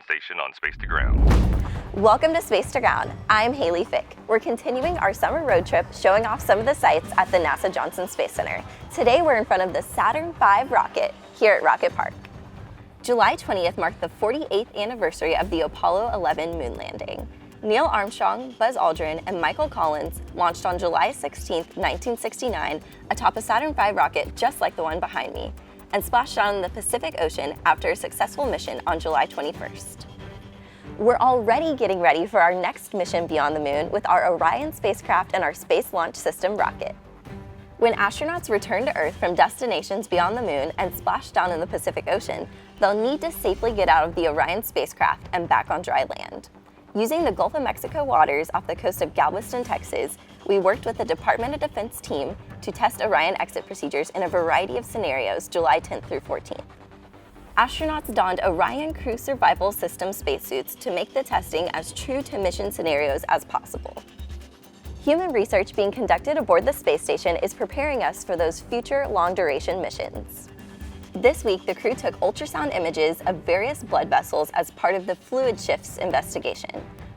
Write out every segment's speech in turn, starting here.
station on Space to Ground. Welcome to Space to Ground. I'm Haley Fick. We're continuing our summer road trip showing off some of the sights at the NASA Johnson Space Center. Today we're in front of the Saturn V rocket here at Rocket Park. July 20th marked the 48th anniversary of the Apollo 11 moon landing. Neil Armstrong, Buzz Aldrin, and Michael Collins launched on July 16, 1969, atop a Saturn V rocket just like the one behind me, and splashed down in the Pacific Ocean after a successful mission on July 21st. We're already getting ready for our next mission beyond the moon with our Orion spacecraft and our Space Launch System rocket. When astronauts return to Earth from destinations beyond the moon and splash down in the Pacific Ocean, they'll need to safely get out of the Orion spacecraft and back on dry land. Using the Gulf of Mexico waters off the coast of Galveston, Texas, we worked with the Department of Defense team to test Orion exit procedures in a variety of scenarios July 10th through 14th. Astronauts donned Orion Crew Survival System spacesuits to make the testing as true to mission scenarios as possible. Human research being conducted aboard the space station is preparing us for those future long-duration missions. This week, the crew took ultrasound images of various blood vessels as part of the fluid shifts investigation.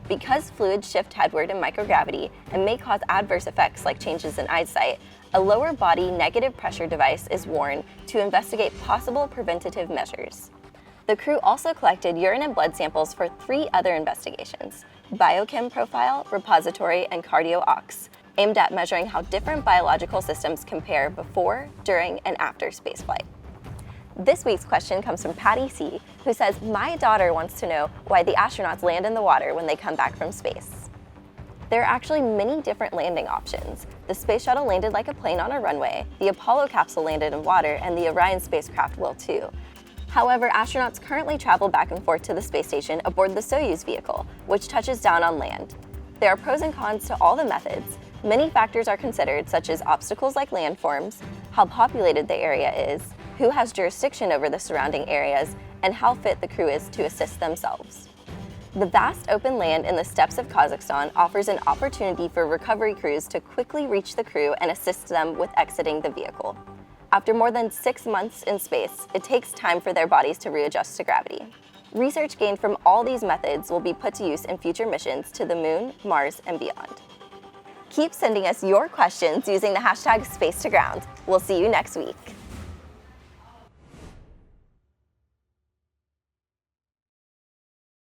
Because fluids shift headward in microgravity and may cause adverse effects like changes in eyesight, a lower body negative pressure device is worn to investigate possible preventative measures. The crew also collected urine and blood samples for 3 other investigations: biochem profile, repository, and cardio-ox, aimed at measuring how different biological systems compare before, during, and after spaceflight. This week's question comes from Patty C., who says, "My daughter wants to know why the astronauts land in the water when they come back from space." There are actually many different landing options. The Space Shuttle landed like a plane on a runway, the Apollo capsule landed in water, and the Orion spacecraft will too. However, astronauts currently travel back and forth to the space station aboard the Soyuz vehicle, which touches down on land. There are pros and cons to all the methods. Many factors are considered, such as obstacles like landforms, how populated the area is, who has jurisdiction over the surrounding areas, and how fit the crew is to assist themselves. The vast open land in the steppes of Kazakhstan offers an opportunity for recovery crews to quickly reach the crew and assist them with exiting the vehicle. After more than 6 months in space, it takes time for their bodies to readjust to gravity. Research gained from all these methods will be put to use in future missions to the moon, Mars, and beyond. Keep sending us your questions using the hashtag #SpaceToGround. We'll see you next week.